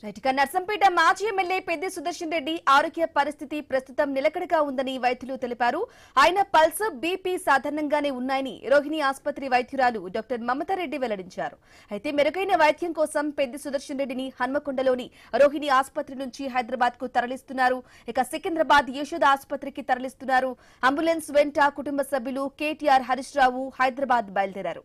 రైట్గా నర్సంపేట మాజీ ఎమ్మెల్యే పెద్ది సుదర్శన్ రెడ్డి ఆరోగ్య పరిస్థితి ప్రస్తుతం నిలకడగా ఉందని వైద్యులు తెలిపారు. ఆయన పల్స్, బీపీ సాధారణంగానే ఉన్నాయని రోహిణి ఆసుపత్రి వైద్యురాలు డాక్టర్ మమతారెడ్డి వెల్లడించారు. అయితే మెరుగైన వైద్యం కోసం పెద్ది సుదర్శన్ రెడ్డిని హన్మకొండలోని రోహిణి ఆసుపత్రి నుంచి హైదరాబాద్ కు తరలిస్తున్నారు. ఇక సికింద్రాబాద్ యశోద ఆసుపత్రికి తరలిస్తున్నారు. అంబులెన్స్ వెంట కుటుంబ సభ్యులు కేటీఆర్, హరీష్ రావు హైదరాబాద్ బయలుదేరారు.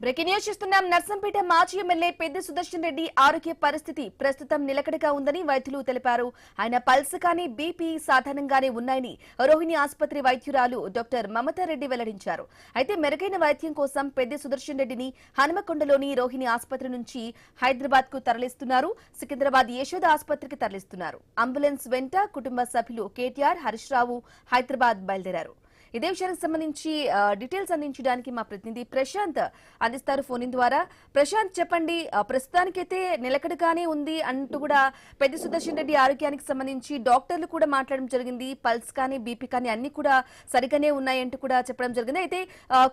బ్రేకింగ్ న్యూస్ చూస్తున్నాం. నర్సంపేట మాజీ ఎమ్మెల్యే పెద్ది సుదర్శన్ రెడ్డి ఆరోగ్య పరిస్థితి ప్రస్తుతం నిలకడగా ఉందని వైద్యులు తెలిపారు. ఆయన పల్స్ కానీ బీపీ సాధారణంగానే ఉన్నాయని రోహిణి ఆసుపత్రి వైద్యురాలు డాక్టర్ మమతారెడ్డి వెల్లడించారు. అయితే మెరుగైన వైద్యం కోసం పెద్ది సుదర్శన్ రెడ్డిని హనుమకొండలోని రోహిణి ఆసుపత్రి నుంచి హైదరాబాద్ కు తరలిస్తున్నారు. సికింద్రాబాద్ యశోద ఆసుపత్రికి తరలిస్తున్నారు. అంబులెన్స్ వెంట కుటుంబ సభ్యులు కేటీఆర్, హరీష్ రావు హైదరాబాద్ బయలుదేరారు. ఇదే విషయానికి సంబంధించి డీటెయిల్స్ అందించడానికి మా ప్రతినిధి ప్రశాంత్ అందిస్తారు ఫోన్ ద్వారా. ప్రశాంత్, చెప్పండి, ప్రస్తుతానికైతే నిలకడగానే ఉంది అంటూ కూడా పెద్ది సుదర్శన్ రెడ్డి ఆరోగ్యానికి సంబంధించి డాక్టర్లు కూడా మాట్లాడడం జరిగింది. పల్స్ కానీ బీపీ కానీ అన్ని కూడా సరిగానే ఉన్నాయంటూ కూడా చెప్పడం జరిగింది. అయితే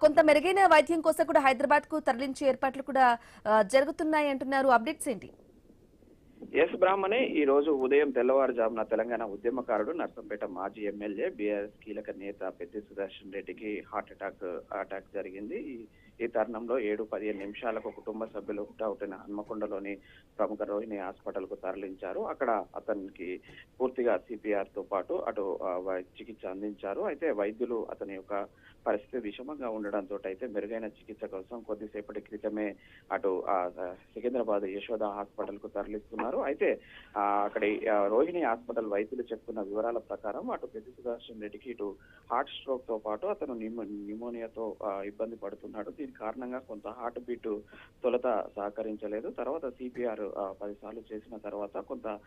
కొంత మెరుగైన వైద్యం కోసం కూడా హైదరాబాద్ కు తరలించే ఏర్పాట్లు కూడా జరుగుతున్నాయి అంటున్నారు. అప్డేట్స్ ఏంటి? ఎస్ బ్రాహ్మణే ఈ రోజు ఉదయం తెల్లవారుజామున తెలంగాణ ఉద్యమకారుడు నర్సంపేట మాజీ ఎమ్మెల్యే బీఆర్ఎస్ కీలక నేత పెద్ది సుదర్శన్ రెడ్డికి హార్ట్ అటాక్ జరిగింది. ఈ తరుణంలో 7-15 నిమిషాలకు కుటుంబ సభ్యులు హుటాహుటిన హన్మకొండలోని ప్రముఖ రోహిణి హాస్పిటల్ కు తరలించారు. అక్కడ అతనికి పూర్తిగా సిపిఆర్ తో పాటు అటు చికిత్స అందించారు. అయితే వైద్యులు అతని యొక్క పరిస్థితి విషమంగా ఉండడంతో అయితే మెరుగైన చికిత్స కోసం కొద్దిసేపటి క్రితమే అటు సికింద్రాబాద్ యశోద హాస్పిటల్ కు తరలిస్తున్నారు. అయితే అక్కడ రోహిణి హాస్పిటల్ వైద్యులు చెప్తున్న వివరాల ప్రకారం అటు పెద్ది సుదర్శన్ రెడ్డికి ఇటు హార్ట్ స్ట్రోక్ తో పాటు అతను న్యూమోనియాతో ఇబ్బంది పడుతున్నాడు. దీని కారణంగా కొంత హార్ట్ బీట్ తొలుత సహకరించలేదు. తర్వాత సిపిఆర్ 10 సార్లు చేసిన తర్వాత కొంత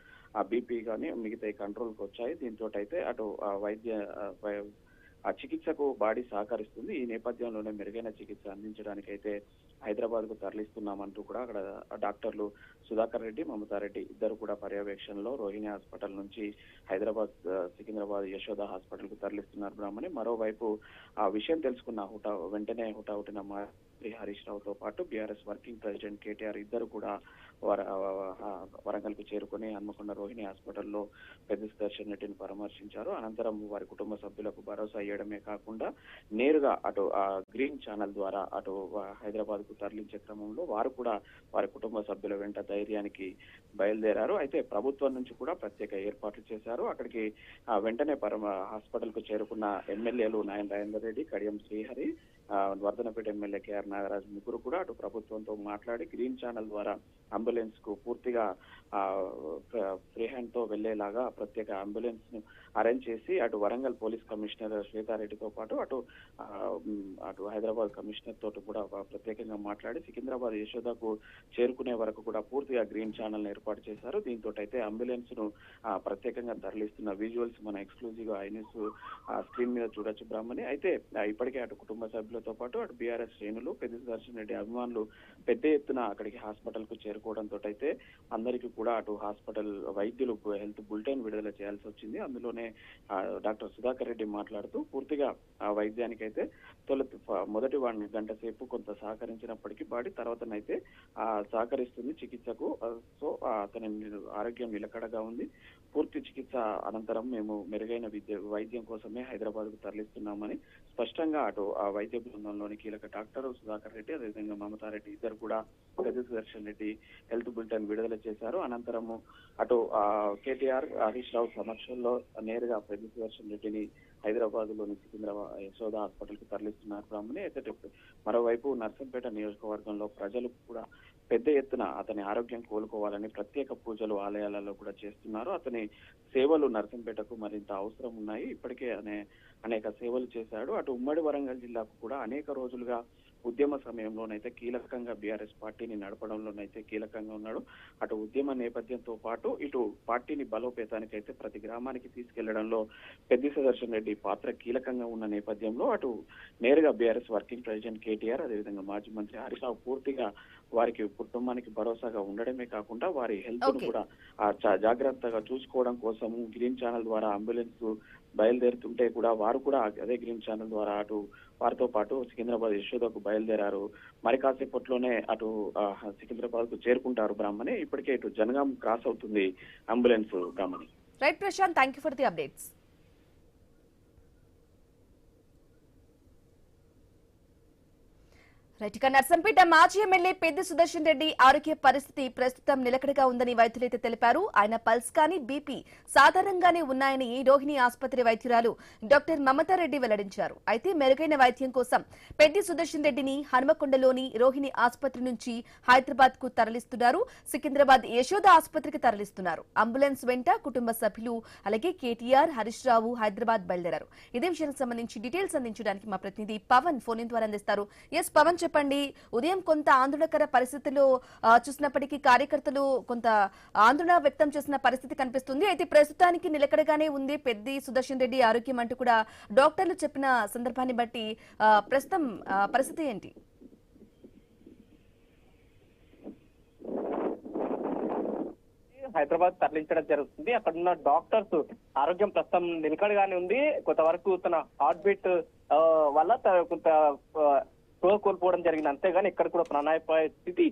బీపీ కానీ మిగతా కంట్రోల్కి వచ్చాయి. దీంతో అయితే అటు చికిత్సకు బాడీ సహకరిస్తుంది. ఈ నేపథ్యంలోనే మెరుగైన చికిత్స అందించడానికి అయితే హైదరాబాద్ కు తరలిస్తున్నామంటూ కూడా అక్కడ డాక్టర్లు సుధాకర్ రెడ్డి, మమతారెడ్డి ఇద్దరు కూడా పర్యవేక్షణలో రోహిణి హాస్పిటల్ నుంచి హైదరాబాద్ సికింద్రాబాద్ యశోద హాస్పిటల్ కు తరలిస్తున్నారు బ్రాహ్మణి. మరోవైపు ఆ విషయం తెలుసుకున్న వెంటనే హుటాహుటిన హరీష్ రావుతో పాటు బీఆర్ఎస్ వర్కింగ్ ప్రెసిడెంట్ కేటీఆర్ ఇద్దరు కూడా వరంగల్ కు చేరుకుని హన్మకొండ రోహిణి హాస్పిటల్లో పెద్ది సుదర్శన్ రెడ్డిని పరామర్శించారు. అనంతరం వారి కుటుంబ సభ్యులకు భరోసా ఇవ్వడమే కాకుండా నేరుగా అటు గ్రీన్ ఛానల్ ద్వారా అటు హైదరాబాద్ కు తరలించే క్రమంలో వారు కూడా వారి కుటుంబ సభ్యుల వెంట ధైర్యానికి బయలుదేరారు. అయితే ప్రభుత్వం నుంచి కూడా ప్రత్యేక ఏర్పాట్లు చేశారు. అక్కడికి వెంటనే హాస్పిటల్ కు చేరుకున్న ఎమ్మెల్యేలు నాయన రాజేందర్ రెడ్డి, కడియం శ్రీహరి, వర్ధనపేట ఎమ్మెల్యే కేఆర్ నాగరాజ్ ముగ్గురు కూడా అటు ప్రభుత్వంతో మాట్లాడి గ్రీన్ ఛానల్ ద్వారా అంబులెన్స్ కు పూర్తిగా ఫ్రీ హ్యాండ్ తో వెళ్లేలాగా ప్రత్యేక అంబులెన్స్ ను అరేంజ్ చేసి అటు వరంగల్ పోలీస్ కమిషనర్ శ్వేతారెడ్డితో పాటు అటు హైదరాబాద్ కమిషనర్ తోటి కూడా ప్రత్యేకంగా మాట్లాడి సికింద్రాబాద్ యశోదకు చేరుకునే వరకు కూడా పూర్తిగా గ్రీన్ ఛానల్ ఏర్పాటు చేశారు. దీంతో అయితే అంబులెన్స్ ను ప్రత్యేకంగా తరలిస్తున్న విజువల్స్ మన ఎక్స్క్లూజివ్ గా ఐన్యూస్ స్క్రీన్ మీద చూడొచ్చు బ్రాహ్మణి. అయితే ఇప్పటికే అటు కుటుంబ సభ్యులతో పాటు అటు బీఆర్ఎస్ శ్రేణులు, పెద్ది సుదర్శన్ రెడ్డి అభిమానులు పెద్ద ఎత్తున అక్కడికి హాస్పిటల్ కు చేరుకోవడంతో అయితే అందరికీ కూడా అటు హాస్పిటల్ వైద్యులు హెల్త్ బులెటిన్ విడుదల చేయాల్సి వచ్చింది. అందులోనే డాక్టర్ సుధాకర్ రెడ్డి మాట్లాడుతూ పూర్తిగా ఆ వైద్యానికి అయితే మొదటి 1 గంట సేపు కొంత సహకరించినప్పటికీ బాడీ తర్వాతనైతే సహకరిస్తుంది చికిత్సకు. సో అతని ఆరోగ్యం నిలకడగా ఉంది. పూర్తి చికిత్స అనంతరం మేము మెరుగైన వైద్యం కోసమే హైదరాబాద్ కు తరలిస్తున్నామని స్పష్టంగా అటు ఆ వైద్య బృందంలోని కీలక డాక్టర్ సుధాకర్ రెడ్డి, అదేవిధంగా మమతారెడ్డి ఇద్దరు కూడా పెద్ది సుదర్శన్ రెడ్డి హెల్త్ బులెటిన్ విడుదల చేశారు. అనంతరము అటు కేటీఆర్, హరీష్ రావు సమక్షంలో నేరుగా పెద్ది సుదర్శన్ రెడ్డిని హైదరాబాద్ లోని సికింద్రాబాద్ యశోద హాస్పిటల్ కు తరలిస్తున్నారు బ్రాహ్మణి. అయితే మరోవైపు నర్సంపేట నియోజకవర్గంలో ప్రజలు కూడా పెద్ద ఎత్తున అతని ఆరోగ్యం కోలుకోవాలని ప్రత్యేక పూజలు ఆలయాలలో కూడా చేస్తున్నారు. అతని సేవలు నర్సంపేటకు మరింత అవసరం ఉన్నాయి. ఇప్పటికే అనేక సేవలు చేశాడు. అటు ఉమ్మడి వరంగల్ జిల్లాకు కూడా అనేక రోజులుగా ఉద్యమ సమయంలోనైతే కీలకంగా బీఆర్ఎస్ పార్టీని నడపడంలోనైతే కీలకంగా ఉన్నాడు. అటు ఉద్యమ నేపథ్యంతో పాటు ఇటు పార్టీని బలోపేతానికైతే ప్రతి గ్రామానికి తీసుకెళ్లడంలో పెద్ది సుదర్శన్ రెడ్డి పాత్ర కీలకంగా ఉన్న నేపథ్యంలో అటు నేరుగా బీఆర్ఎస్ వర్కింగ్ ప్రెసిడెంట్ కేటీఆర్, అదేవిధంగా మాజీ మంత్రి హరీష్ రావు పూర్తిగా వారికి కుటుంబానికి భరోసాగా ఉండడమే కాకుండా వారి హెల్త్ ను కూడా జాగ్రత్తగా చూసుకోవడం కోసం గ్రీన్ ఛానల్ ద్వారా అంబులెన్స్ బయలుదేరుతుంటే కూడా వారు కూడా అదే గ్రీన్ ఛానల్ ద్వారా అటు వారితో పాటు సికింద్రాబాద్ యశోదకు బయలుదేరారు. మరి కాసేపట్లోనే అటు సికింద్రాబాద్ కు చేరుకుంటారు బ్రాహ్మణి. ఇప్పటికే ఇటు జనగాం క్రాస్ అవుతుంది ambulance Brahmani. Right Prashant, thank you for the updates. Right, ఇక నర్సంపేట మాజీ ఎమ్మెల్యే పెద్ది సుదర్శన్ రెడ్డి ఆరోగ్య పరిస్థితి ప్రస్తుతం నిలకడగా ఉందని వైద్యులైతే తెలిపారు. ఆయన పల్స్ కానీ బీపీ సాధారణంగానే ఉన్నాయని రోహిణి ఆసుపత్రి వైద్యురాలు డాక్టర్ మమతారెడ్డి వెల్లడించారు. అయితే మెరుగైన వైద్యం కోసం పెద్ది సుదర్శన్ రెడ్డిని హనుమకొండలోని రోహిణి ఆసుపత్రి నుంచి హైదరాబాద్ కు తరలిస్తున్నారు. సికింద్రాబాద్ యశోద ఆసుపత్రికి తరలిస్తున్నారు. అంబులెన్స్ వెంట కుటుంబ సభ్యులు అలాగే కేటీఆర్, హరీష్ రావు హైదరాబాద్ బయలుదేరారు. ఇదే విషయానికి సంబంధించి డీటెయిల్స్ అందించడానికి మా ప్రతినిధి పవన్ ఫోన్ ఇన్ ద్వారా అందిస్తారు. ఎస్ పవన్, చెప్పండి. ఉదయం కొంత ఆందోళనకర పరిస్థితుల్లో చూసినప్పటికీ కార్యకర్తలు కొంత ఆందోళన వ్యక్తం చేసిన పరిస్థితి కనిపిస్తుంది. అయితే ప్రస్తుతానికి నిలకడగానే ఉంది పెద్ది సుదర్శన్ రెడ్డి ఆరోగ్యం అంటూ కూడా డాక్టర్లు చెప్పిన సందర్భాన్ని బట్టి ప్రస్తుతం పరిస్థితి ఏంటి? హైదరాబాద్ తరలించడం జరుగుతుంది. అక్కడ ఉన్న డాక్టర్స్ ఆరోగ్యం ప్రస్తుతం నిలకడగానే ఉంది. కొంతవరకు తన హార్ట్ బీట్ వల్ల కొంత కోల్పోవడం జరిగింది. అంతేగాని ఇక్కడ కూడా ప్రాణాపాయ స్థితి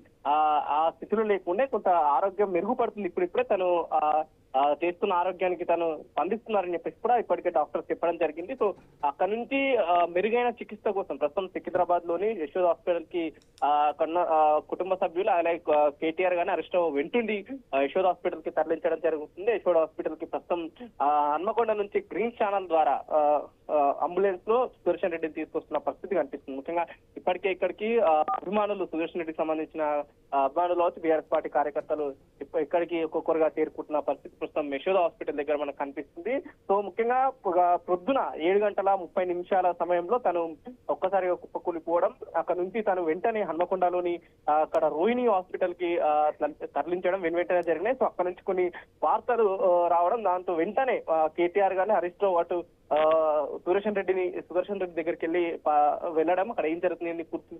ఆ స్థితిలో లేకుండా కొంత ఆరోగ్యం మెరుగుపడుతుంది. ఇప్పుడిప్పుడే తను చేస్తున్న ఆరోగ్యానికి తను స్పందిస్తున్నారని చెప్పేసి కూడా ఇప్పటికే డాక్టర్స్ చెప్పడం జరిగింది. సో అక్కడ నుంచి మెరుగైన చికిత్స కోసం ప్రస్తుతం సికింద్రాబాద్ లోని యశోద హాస్పిటల్ కి కుటుంబ సభ్యులు అలాగే కేటీఆర్ గానీ అరెస్ట్ వెంటుండి యశోద హాస్పిటల్ కి తరలించడం జరుగుతుంది. యశోద హాస్పిటల్ కి ప్రస్తుతం హన్మకొండ నుంచి గ్రీన్ ఛానల్ ద్వారా అంబులెన్స్ లో సుదర్శన్ రెడ్డిని తీసుకొస్తున్న పరిస్థితి కనిపిస్తుంది. ముఖ్యంగా ఇప్పటికే ఇక్కడికి అభిమానులు సుదర్శన్ రెడ్డికి సంబంధించిన అభిమానులు వచ్చి బీఆర్ఎస్ పార్టీ కార్యకర్తలు ఇక్కడికి ఒక్కొక్కరుగా చేరుకుంటున్న పరిస్థితి ప్రస్తుతం యశోద హాస్పిటల్ దగ్గర మనకు కనిపిస్తుంది. సో ముఖ్యంగా ప్రొద్దున 7:30 సమయంలో తను ఒక్కసారిగా కుప్పకూలిపోవడం, అక్కడ నుంచి తను వెంటనే హన్మకొండలోని అక్కడ రోహిణి హాస్పిటల్ కి తరలించడం వెంటనే జరిగినాయి. సో అక్కడ నుంచి కొన్ని వార్తలు రావడం, దాంతో వెంటనే కేటీఆర్ గాని హరీష్ రావు అటు సుదర్శన్ రెడ్డి దగ్గరికి వెళ్ళడం, అక్కడ ఏం జరుగుతుంది పూర్తి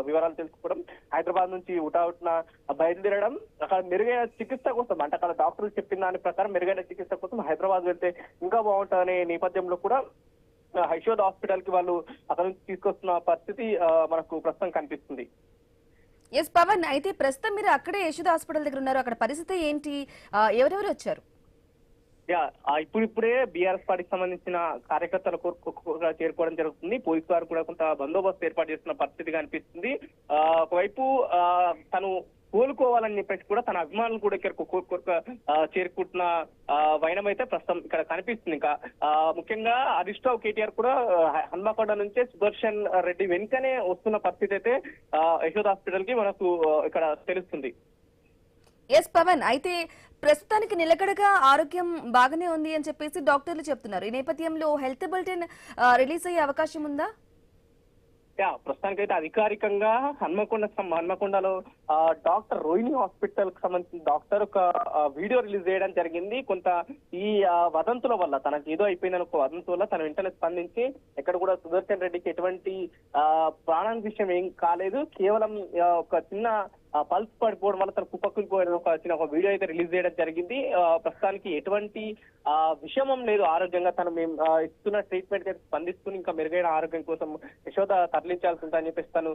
వివరాలు తెలుసుకోవడం, హైదరాబాద్ నుంచి ఉటావుట్న బయలుదేరడం, అక్కడ మెరుగైన చికిత్స కోసం అంటే అక్కడ డాక్టర్లు చెప్పిన దాని ప్రకారం మెరుగైన చికిత్స కోసం హైదరాబాద్ వెళ్తే ఇంకా బాగుంటుందనే నేపథ్యంలో కూడా యశోద హాస్పిటల్ కి వాళ్ళు అక్కడ నుంచి తీసుకొస్తున్న పరిస్థితి మనకు ప్రస్తుతం కనిపిస్తుంది. ఎస్ పవన్, అయితే ప్రస్తుతం మీరు అక్కడే యశోద హాస్పిటల్ దగ్గర ఉన్నారు. అక్కడ పరిస్థితి ఏంటి? ఎవరెవరు వచ్చారు? ఇప్పుడిప్పుడే బీఆర్ఎస్ పార్టీకి సంబంధించిన కార్యకర్తలు చేరుకోవడం జరుగుతుంది. పోలీసు వారు కూడా కొంత బందోబస్తు ఏర్పాటు చేస్తున్న పరిస్థితి కనిపిస్తుంది. ఒకవైపు తను కోలుకోవాలని చెప్పేసి కూడా తన అభిమానులు కూడా ఇక్కడ చేరుకుంటున్న వైనం అయితే ప్రస్తుతం ఇక్కడ కనిపిస్తుంది. ఇంకా ముఖ్యంగా హరీష్ రావు, కేటీఆర్ కూడా హన్మకొండ నుంచే సుదర్శన్ రెడ్డి వెనుకనే వస్తున్న పరిస్థితి అయితే యశోద హాస్పిటల్ కి మనకు ఇక్కడ తెలుస్తుంది. ఎస్ పవన్, అయితే ప్రస్తుతానికి నిలకడగా ఆరోగ్యం బాగానే ఉంది అని చెప్పేసి డాక్టర్లు చెప్తున్నారు. ఈ నేపథ్యంలో హెల్త్ బులెటిన్ రిలీజ్ అయ్యే అవకాశం ఉందా? ప్రస్తుతానికైతే అధికారికంగా హన్మకొండలో డాక్టర్ రోహిణి హాస్పిటల్ కి సంబంధించిన డాక్టర్ ఒక వీడియో రిలీజ్ చేయడం జరిగింది. కొంత ఈ వదంతుల వల్ల తనకు ఏదో అయిపోయిందని ఒక వదంతు వల్ల తన వెంటనే స్పందించి ఎక్కడ కూడా సుదర్శన్ రెడ్డికి ఎటువంటి ప్రాణానికి విషయం ఏం కాలేదు, కేవలం ఒక చిన్న పల్స్ పడిపోవడం వల్ల తన కుప్పకూలిపోవడం ఒక వీడియో అయితే రిలీజ్ చేయడం జరిగింది. ప్రస్తుతానికి ఎటువంటి విషమం లేదు, ఆరోగ్యంగా తను మేము ఇస్తున్న ట్రీట్మెంట్ అయితే స్పందిస్తూ ఇంకా మెరుగైన ఆరోగ్యం కోసం యశోద తరలించాల్సి ఉందని చెప్పేసి తను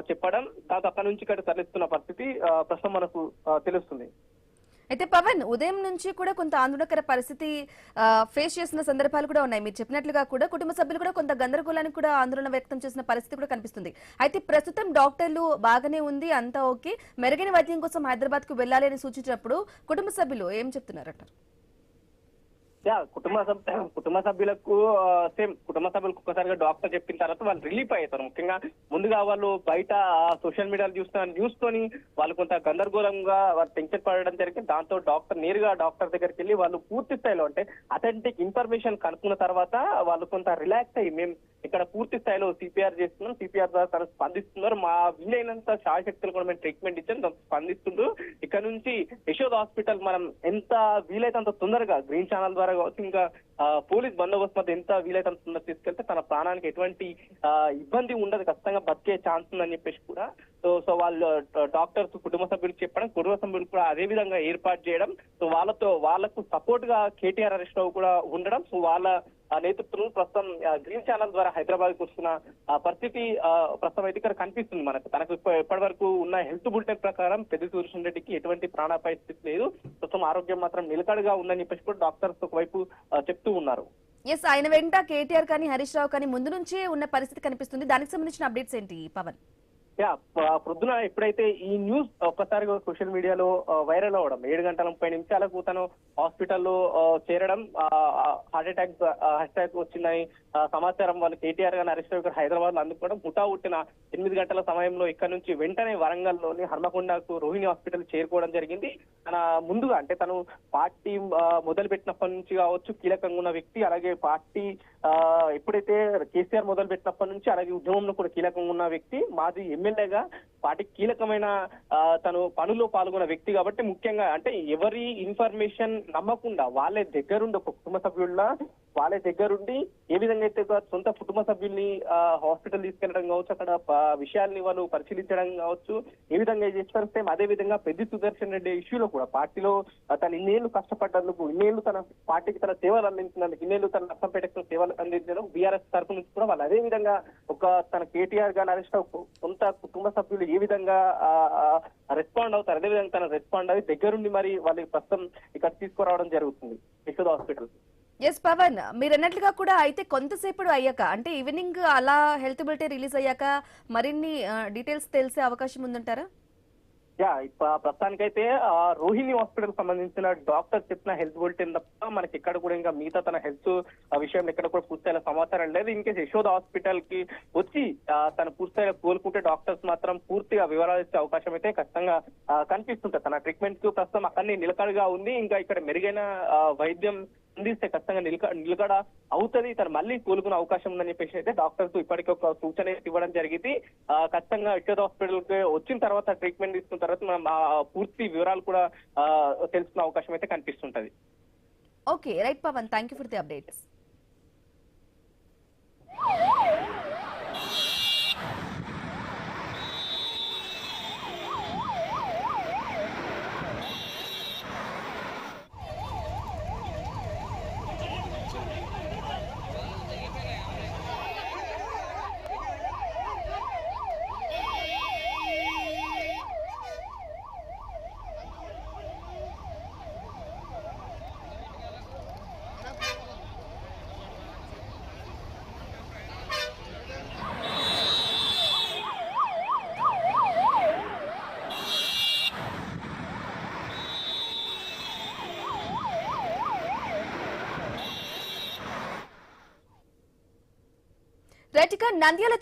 చెప్పడం, దాంతో అక్కడ నుంచి ఇక్కడ తరలిస్తున్న పరిస్థితి ప్రస్తుతం మనకు తెలుస్తుంది. అయితే పవన్, ఉదయం నుంచి కూడా కొంత ఆందోళనకర పరిస్థితి ఫేస్ చేసిన సందర్భాలు కూడా ఉన్నాయి. మీరు చెప్పినట్లుగా కూడా కుటుంబ సభ్యులు కూడా కొంత గందరగోళానికి కూడా ఆందోళన వ్యక్తం చేసిన పరిస్థితి కూడా కనిపిస్తుంది. అయితే ప్రస్తుతం డాక్టర్లు బాగానే ఉంది, అంతా ఓకే, మెరుగైన వైద్యం కోసం హైదరాబాద్ కు వెళ్లాలి అని సూచించినప్పుడు కుటుంబ సభ్యులు ఏం చెప్తున్నారంటారు? కుటుంబ సభ్యులకు సేమ్ కుటుంబ సభ్యులకు ఒక్కసారిగా డాక్టర్ చెప్పిన తర్వాత వాళ్ళు రిలీఫ్ అవుతారు. ముఖ్యంగా ముందుగా వాళ్ళు బయట సోషల్ మీడియాలో చూసిన న్యూస్ తోని వాళ్ళు కొంత గందరగోళంగా వాళ్ళు టెన్షన్ పడడం జరిగింది. దాంతో నేరుగా డాక్టర్ దగ్గరికి వెళ్ళి వాళ్ళు పూర్తి స్థాయిలో అంటే అథెంటిక్ ఇన్ఫర్మేషన్ కనుక్కున్న తర్వాత వాళ్ళు కొంత రిలాక్స్ అయ్యి మేము ఇక్కడ పూర్తి స్థాయిలో సిపిఆర్ చేస్తున్నాం, సిపిఆర్ ద్వారా తను స్పందిస్తున్నారు, మా వీలైనంత శాయశక్తులు కూడా మేము ట్రీట్మెంట్ ఇచ్చాం, తను స్పందిస్తుండ్రు. ఇక్కడ నుంచి యశోద హాస్పిటల్ మనం ఎంత వీలైతే అంత తొందరగా గ్రీన్ ఛానల్ ద్వారా కావచ్చు, ఇంకా పోలీస్ బందోబస్తు మధ్య ఎంత వీలైతే అంత తొందరగా తీసుకెళ్తే తన ప్రాణానికి ఎటువంటి ఇబ్బంది ఉండదు, ఖచ్చితంగా బతికే ఛాన్స్ ఉందని చెప్పేసి కూడా సో వాళ్ళు డాక్టర్స్ కుటుంబ సభ్యులకు చెప్పడం, కుటుంబ సభ్యులు కూడా అదే విధంగా ఏర్పాటు చేయడం, సో వాళ్లకు సపోర్ట్ గా కేటీఆర్ హరీష్ రావు కూడా ఉండడం, సో వాళ్ళ నేతృత్వంలో ప్రస్తుతం గ్రీన్ ఛానల్ ద్వారా హైదరాబాద్ కు వస్తున్న పరిస్థితి ప్రస్తుతం అయితే ఇక్కడ కనిపిస్తుంది మనకు. తనకు ఇప్పటి వరకు ఉన్న హెల్త్ బులెటిన్ ప్రకారం పెద్ద సుదర్శన్ రెడ్డికి ఎటువంటి ప్రాణాపాయ స్థితి లేదు, ప్రస్తుతం ఆరోగ్యం మాత్రం నిలకడగా ఉందని చెప్పేసి కూడా డాక్టర్స్ ఒకవైపు చెప్తూ ఉన్నారు. ఎస్, ఆయన వెంట కేటీఆర్ కానీ హరీష్ రావు కానీ ముందు నుంచే ఉన్న పరిస్థితి కనిపిస్తుంది. దానికి సంబంధించిన అప్డేట్స్ ఏంటి పవన్? ప్రొద్దున ఎప్పుడైతే ఈ న్యూస్ ఒక్కసారిగా సోషల్ మీడియాలో వైరల్ అవ్వడం, 7:30 తను హాస్పిటల్లో చేరడం, హార్ట్ అటాక్ వచ్చిందని సమాచారం వాళ్ళు కేటీఆర్ గారిని హరీష్ రావు గారు హైదరాబాద్ లో అందుకోవడం, హుటాహుట్టిన 8 గంటల సమయంలో ఇక్కడ నుంచి వెంటనే వరంగల్లోని హన్మకొండకు రోహిణి హాస్పిటల్ చేరుకోవడం జరిగింది. తన ముందుగా అంటే తను పార్టీ మొదలు పెట్టినప్పటి నుంచి కావచ్చు కీలకంగా ఉన్న వ్యక్తి, అలాగే పార్టీ ఎప్పుడైతే కేసీఆర్ మొదలు పెట్టినప్పటి నుంచి అలాగే ఉద్యమంలో కూడా కీలకంగా ఉన్న వ్యక్తి, మాజీ ఎమ్మెల్యేగా పార్టీకి కీలకమైన తను పనుల్లో పాల్గొన్న వ్యక్తి కాబట్టి ముఖ్యంగా అంటే ఎవరి ఇన్ఫర్మేషన్ నమ్మకుండా వాళ్ళే దగ్గరుండి ఒక కుటుంబ సభ్యుల్లా వాళ్ళే దగ్గరుండి ఏ విధంగా అయితే సొంత కుటుంబ సభ్యుల్ని హాస్పిటల్ తీసుకెళ్లడం కావచ్చు, అక్కడ విషయాల్ని వాళ్ళు పరిశీలించడం కావచ్చు, ఏ విధంగా చేస్తారు సేమ్ అదే విధంగా పెద్ద సుదర్శన్ రెడ్డి ఇష్యూలో కూడా పార్టీలో తను ఇన్నేళ్లు కష్టపడ్డందుకు, ఇన్నేళ్లు తన పార్టీకి తన సేవలు అందించినందుకు, ఇన్నేళ్లు తన నష్టంపేటకు సేవలు అందించడం బీఆర్ఎస్ తరఫు నుంచి కూడా వాళ్ళు అదే విధంగా తన కేటీఆర్ గారు హరీష్ రావు సొంత కుటుంబ సభ్యులు ఏ విధంగా రెస్పాండ్ అవుతారు అదే విధంగా తన రెస్పాండ్ అయ్యి దగ్గరుండి మరి వాళ్ళకి ప్రస్తుతం ఇక్కడ తీసుకురావడం జరుగుతుంది యశోద హాస్పిటల్. ఎస్ పవన్, మీరు అన్నట్లుగా కూడా అయితే కొంతసేపు అయ్యాక అంటే ఈవినింగ్ అలా హెల్త్ బులెటిన్ రిలీజ్ అయ్యాక మరిన్ని డీటెయిల్స్ తెలిసే అవకాశం ఉందంటారా? ప్రస్తుతానికైతే రోహిణి హాస్పిటల్ సంబంధించిన డాక్టర్ చెప్పిన హెల్త్ బులెటిన్ తప్ప మనకి ఎక్కడ కూడా ఇంకా మిగతా తన హెల్త్ విషయం ఎక్కడ కూడా పూర్తిగా సమాచారం లేదు. ఇంకేస్ యశోద హాస్పిటల్ కి వచ్చి తన పూర్తిగా కోలుకుంటే డాక్టర్స్ మాత్రం పూర్తిగా వివరాలు ఇచ్చే అవకాశం అయితే ఖచ్చితంగా కనిపిస్తుంటది. తన ట్రీట్మెంట్ కు ప్రస్తుతం అక్కడనే నిలకడగా ఉంది, ఇంకా ఇక్కడ మెరుగైన వైద్యం అందిస్తే ఖచ్చితంగా నిలకడ అవుతుంది, తను మళ్ళీ కోలుకునే అవకాశం ఉందని చెప్పేసి అయితే డాక్టర్స్ ఇప్పటికీ ఒక సూచన ఇవ్వడం జరిగింది. ఖచ్చితంగా యశోద హాస్పిటల్ కి వచ్చిన తర్వాత ట్రీట్మెంట్ తీసుకున్న తర్వాత మనం పూర్తి వివరాలు కూడా తెలుసుకునే అవకాశం అయితే కనిపిస్తుంటది. Okay right Pawan, thank you for the updates. Right, ఇక నంద్యాల